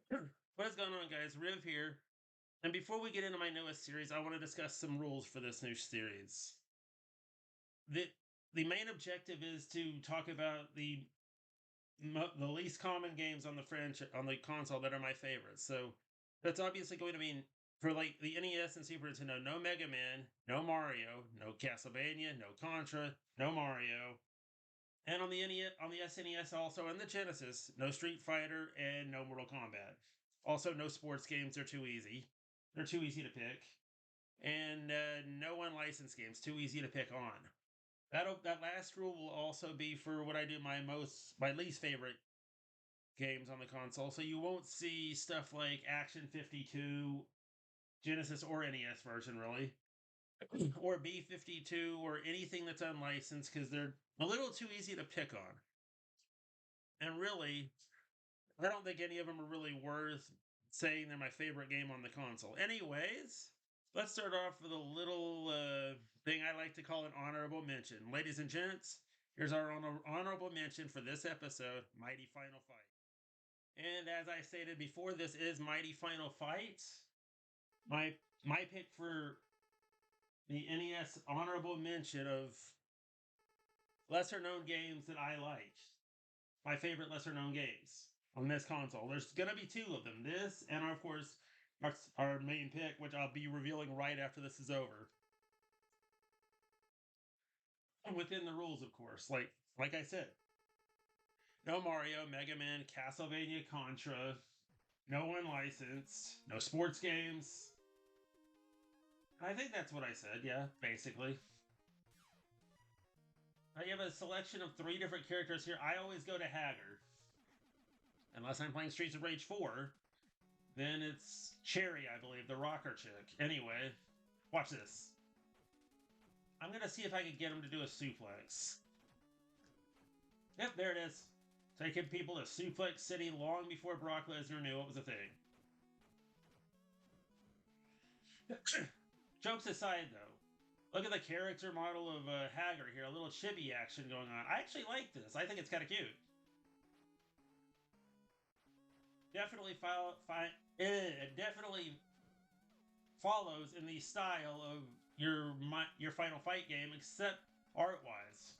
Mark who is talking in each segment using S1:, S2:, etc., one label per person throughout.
S1: What is going on, guys? Riv here. And before we get into my newest series, I want to discuss some rules for this new series. The, the main objective is to talk about the least common games on the console that are my favorites. So that's obviously going to mean for like the NES and Super Nintendo, no Mega Man, no Mario, no Castlevania, no Contra, no Mario. And on the NES, on the SNES also, and the Genesis, no Street Fighter and no Mortal Kombat. Also, no sports games; they're too easy. They're too easy to pick, and no unlicensed games; too easy to pick on. That last rule will also be for what I do my least favorite games on the console. So you won't see stuff like Action 52, Genesis or NES version really, or B52 or anything that's unlicensed because they're a little too easy to pick on. And really, I don't think any of them are really worth saying they're my favorite game on the console. Anyways, let's start off with a little thing I like to call an honorable mention. Ladies and gents, here's our honorable mention for this episode, Mighty Final Fight. And as I stated before, this is Mighty Final Fight. My my pick for the NES honorable mention of lesser known games that I like. My favorite lesser known games on this console. There's going to be two of them. This and, of course, our main pick, which I'll be revealing right after this is over. Within the rules, of course. Like I said, no Mario, Mega Man, Castlevania, Contra, no unlicensed, no sports games. I think that's what I said, yeah, basically. I have a selection of 3 different characters here. I always go to Haggard. Unless I'm playing Streets of Rage 4, then it's Cherry, I believe, the rocker chick. Anyway, watch this. I'm going to see if I can get him to do a suplex. Yep, there it is. Taking people to Suplex City long before Brock Lesnar knew it was a thing. Jokes aside, though, look at the character model of Haggard here. A little chibi action going on. I actually like this. I think it's kind of cute. Definitely definitely follows in the style of your Final Fight game, except art-wise.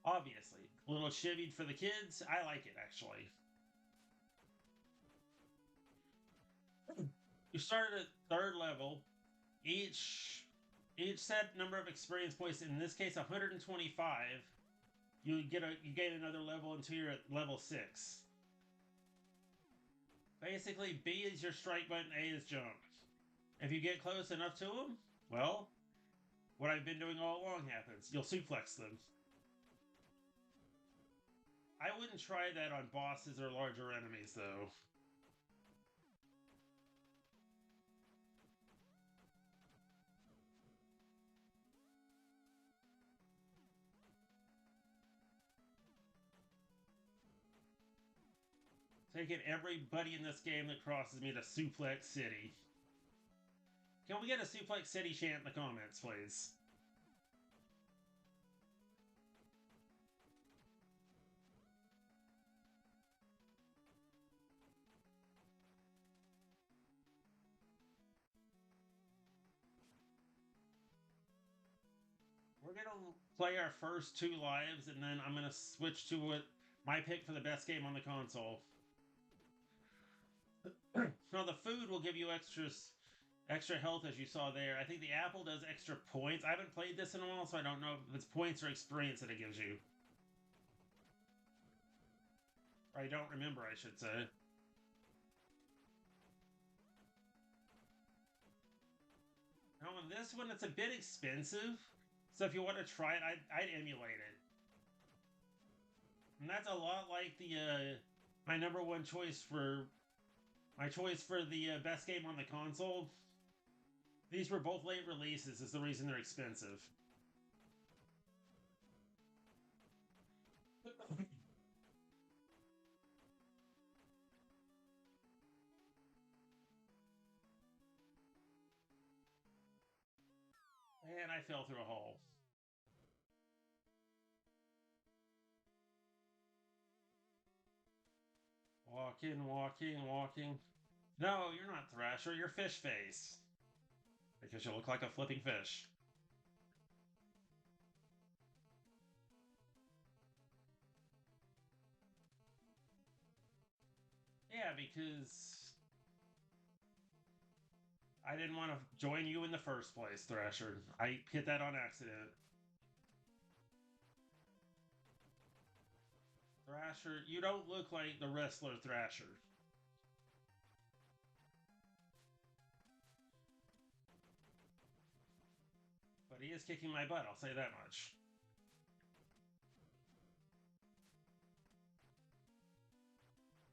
S1: Obviously, a little chibied for the kids. I like it actually. You start at 3rd level. Each set number of experience points, in this case 125. You gain another level until you're at level 6. Basically, B is your strike button, A is jump. If you get close enough to them, well, what I've been doing all along happens. You'll suplex them. I wouldn't try that on bosses or larger enemies, though. Taking everybody in this game that crosses me to Suplex City. Can we get a Suplex City chant in the comments, please? We're going to play our first 2 lives, and then I'm going to switch to my pick for the best game on the console. Now, the food will give you extra health, as you saw there. I think the apple does extra points. I haven't played this in a while, so I don't know if it's points or experience that it gives you. I don't remember, I should say. Now, on this one, it's a bit expensive. So if you want to try it, I'd emulate it. And that's a lot like the my number one choice for the best game on the console. These were both late releases, is the reason they're expensive. And I fell through a hole. Walking, walking, walking. No, you're not Thrasher, you're Fish Face. Because you look like a flipping fish. Yeah, because I didn't want to join you in the first place, Thrasher. I hit that on accident. Thrasher, you don't look like the wrestler Thrasher. But he is kicking my butt, I'll say that much.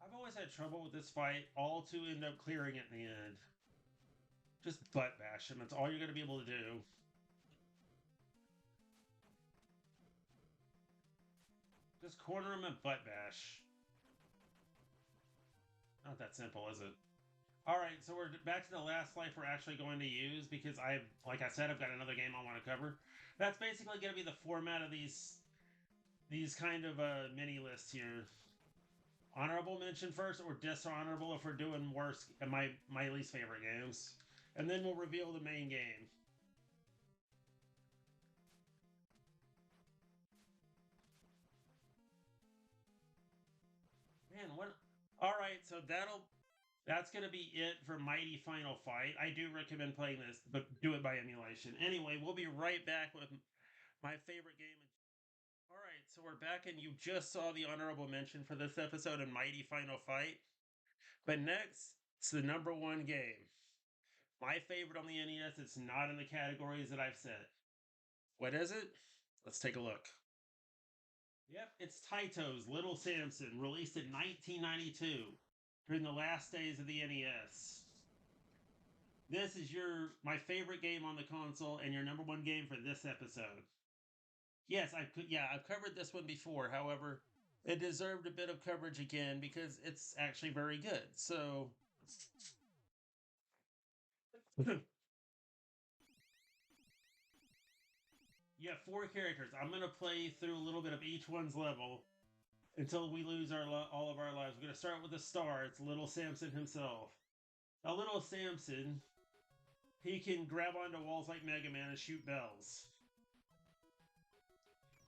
S1: I've always had trouble with this fight, all to end up clearing it in the end. Just butt bash him, that's all you're going to be able to do. Just corner him and butt bash. Not that simple, is it? Alright, so we're back to the last life we're actually going to use because like I said, I've got another game I want to cover. That's basically going to be the format of these kind of mini lists here. Honorable mention first or dishonorable if we're doing worse, my least favorite games. And then we'll reveal the main game. Man, what? Alright, so that's going to be it for Mighty Final Fight. I do recommend playing this, but do it by emulation. Anyway, we'll be right back with my favorite game. Alright, so we're back, and you just saw the honorable mention for this episode in Mighty Final Fight. But next, it's the number one game. My favorite on the NES, it's not in the categories that I've set. What is it? Let's take a look. Yep, it's Taito's Little Samson, released in 1992, during the last days of the NES. This is my favorite game on the console, and your number one game for this episode. Yes, I've covered this one before, however, it deserved a bit of coverage again because it's actually very good, so... You have 4 characters. I'm going to play through a little bit of each one's level until we lose all of our lives. We're going to start with the star. It's Little Samson himself. Now, Little Samson, he can grab onto walls like Mega Man and shoot bells.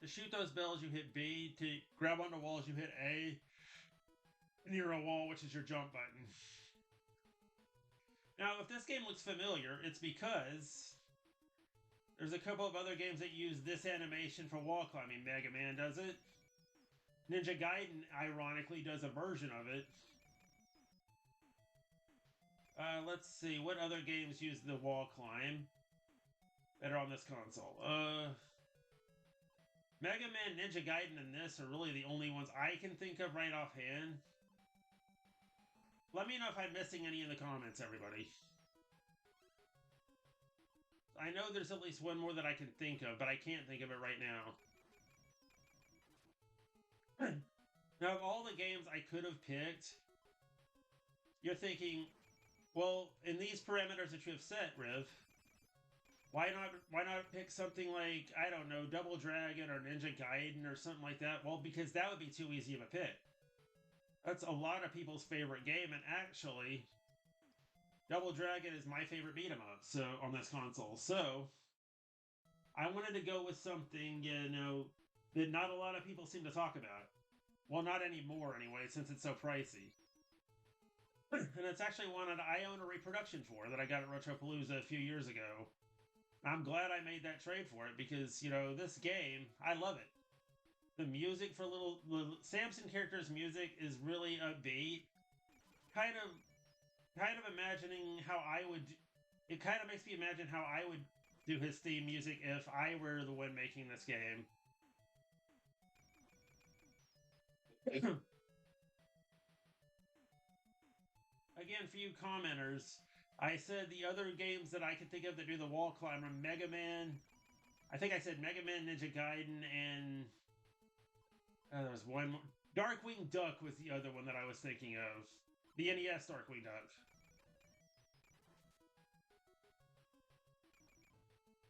S1: To shoot those bells, you hit B. To grab onto walls, you hit A. Near a wall, which is your jump button. Now, if this game looks familiar, it's because there's a couple of other games that use this animation for wall climbing. Mega Man does it. Ninja Gaiden, ironically, does a version of it. Let's see, what other games use the wall climb that are on this console? Mega Man, Ninja Gaiden, and this are really the only ones I can think of right offhand. Let me know if I'm missing any in the comments, everybody. I know there's at least one more that I can think of, but I can't think of it right now. Now, of all the games I could have picked, you're thinking, well, in these parameters that you have set, Riv, why not pick something like, I don't know, Double Dragon or Ninja Gaiden or something like that? Well, because that would be too easy of a pick. That's a lot of people's favorite game, and actually, Double Dragon is my favorite beat 'em up on this console. So, I wanted to go with something, that not a lot of people seem to talk about. Well, not anymore anyway, since it's so pricey. And it's actually one that I own a reproduction for that I got at Retropalooza a few years ago. I'm glad I made that trade for it because, this game, I love it. The music for little Samson character's music is really upbeat. Kind of imagining how it kind of makes me imagine how I would do his theme music if I were the one making this game. Again, for you commenters, I said the other games that I can think of that do the wall climber, Mega Man. I think I said Mega Man, Ninja Gaiden, and there was one more. Darkwing Duck was the other one that I was thinking of. The NES Darkwing Duck.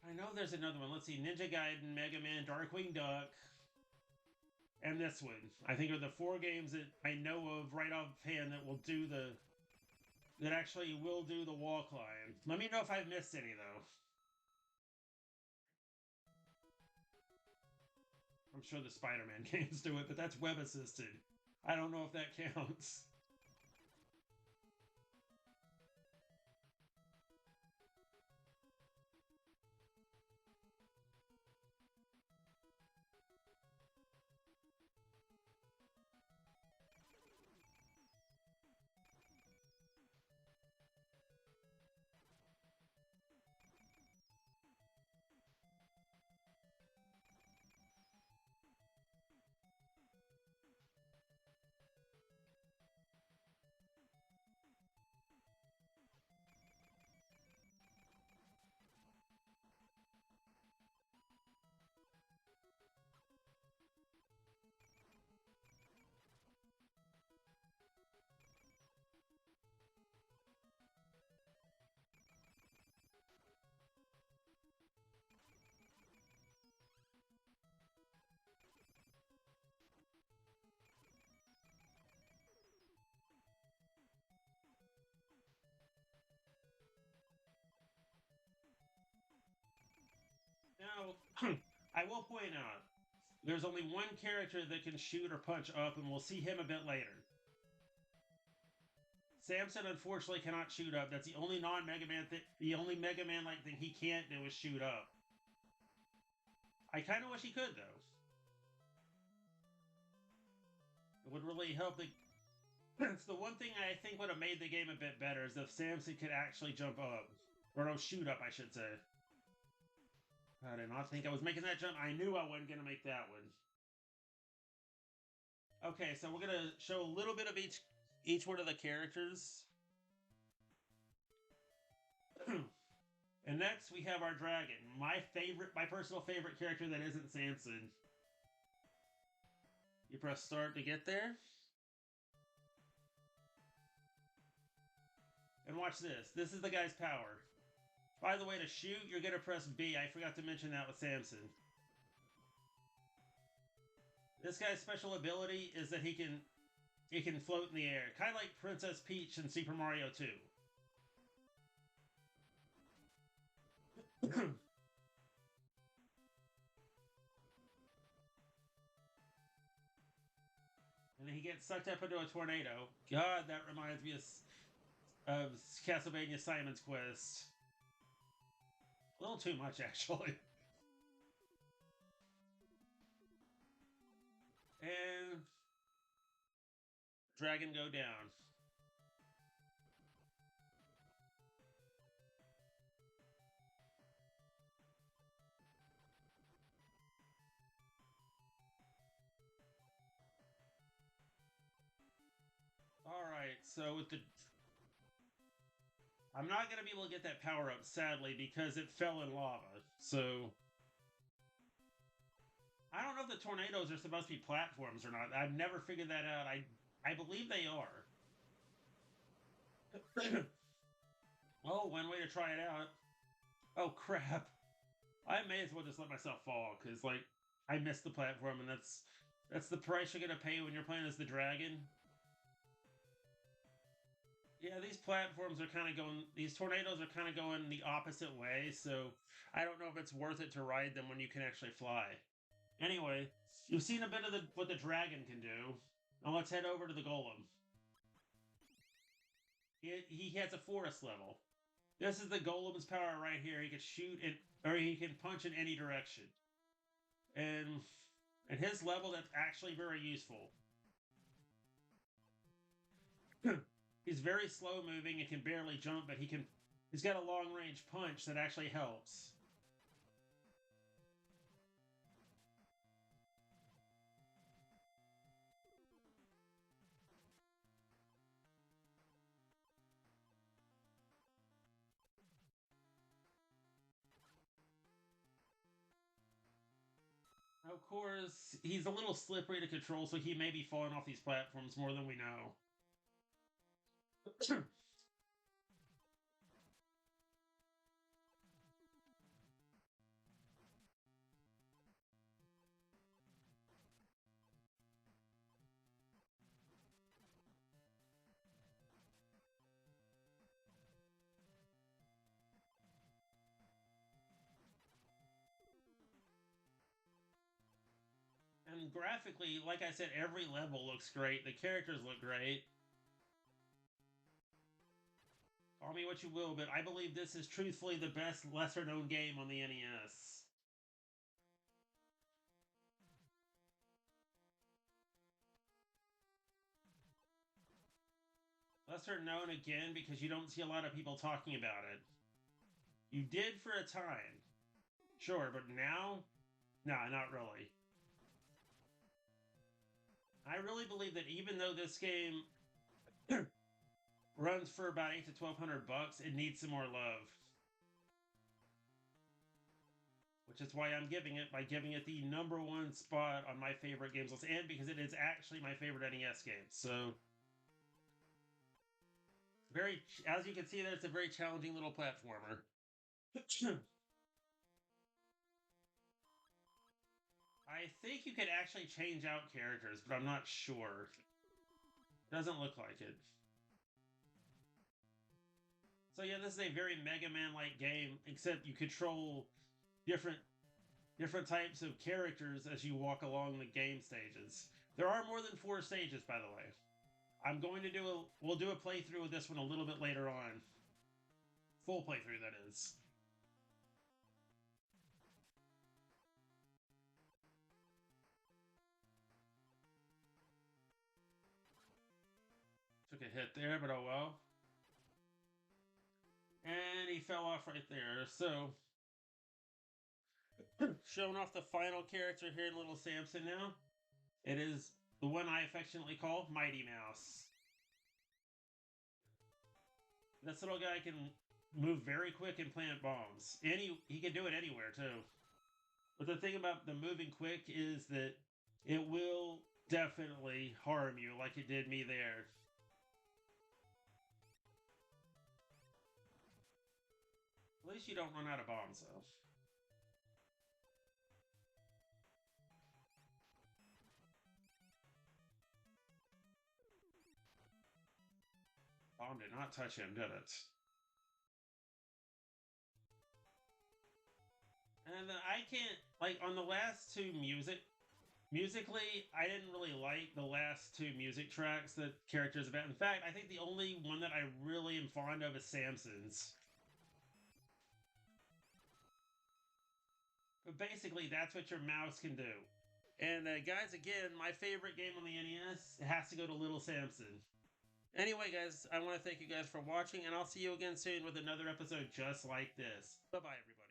S1: I know there's another one. Let's see. Ninja Gaiden, Mega Man, Darkwing Duck. and this one. I think are the 4 games that I know of right offhand that will do that actually will do the wall climb. Let me know if I've missed any though. I'm sure the Spider-Man games do it, but that's web assisted. I don't know if that counts. Now, I will point out, there's only one character that can shoot or punch up, and we'll see him a bit later. Samson unfortunately cannot shoot up. That's the only non-Mega Man thing. The only Mega Man-like thing he can't do is shoot up. I kind of wish he could, though. It would really help the... It's the one thing I think would have made the game a bit better, is if Samson could actually jump up. Or no, shoot up, I should say. I did not think I was making that jump. I knew I wasn't going to make that one. Okay, so we're going to show a little bit of each one of the characters. And next we have our dragon. My personal favorite character that isn't Samson. You press start to get there. And watch this. This is the guy's power. By the way, to shoot, you're going to press B. I forgot to mention that with Samson. This guy's special ability is that he can float in the air. Kind of like Princess Peach in Super Mario 2. And then he gets sucked up into a tornado. God, that reminds me of Castlevania Simon's Quest. A little too much, actually. And... dragon go down. Alright, so with the... I'm not going to be able to get that power up, sadly, because it fell in lava. So... I don't know if the tornadoes are supposed to be platforms or not. I've never figured that out. I believe they are. Oh, one way to try it out. Oh, crap. I may as well just let myself fall, because, like, I missed the platform, and that's the price you're going to pay when you're playing as the dragon. Yeah, these platforms are kind of going... These tornadoes are kind of going the opposite way, so I don't know if it's worth it to ride them when you can actually fly. Anyway, you've seen a bit of what the dragon can do. Now let's head over to the golem. He has a forest level. This is the golem's power right here. He can shoot or he can punch in any direction. And at his level, that's actually very useful. He's very slow moving and can barely jump, but he's got a long range punch that actually helps. Of course, he's a little slippery to control, so he may be falling off these platforms more than we know. And graphically, like I said, every level looks great. The characters look great. Call me what you will, but I believe this is truthfully the best lesser-known game on the NES. Lesser known again because you don't see a lot of people talking about it. You did for a time. Sure, but now? Nah, not really. I really believe that even though this game runs for about $8 to $1,200, it needs some more love. Which is why I'm giving it by giving it the #1 spot on my favorite games list, and because it is actually my favorite NES game. So, as you can see, that it's a very challenging little platformer. I think you could actually change out characters, but I'm not sure. Doesn't look like it. So yeah, this is a very Mega Man-like game, except you control different types of characters as you walk along the game stages. There are more than 4 stages, by the way. I'm going to we'll do a playthrough of this one a little bit later on. Full playthrough, that is. Took a hit there, but oh well. And he fell off right there. So, showing off the final character here in Little Samson now. It is the one I affectionately call Mighty Mouse. This little guy can move very quick and plant bombs. And he can do it anywhere, too. But the thing about the moving quick is that it will definitely harm you like it did me there. At least you don't run out of bombs, though. Bomb did not touch him, did it? And I can't, like, on the last 2 musically, I didn't really like the last 2 music tracks that characters about. In fact, I think the only one that I really am fond of is Samson's. But basically, that's what your mouse can do. And guys, again, my favorite game on the NES has to go to Little Samson. Anyway, guys, I want to thank you guys for watching, and I'll see you again soon with another episode just like this. Bye-bye, everybody.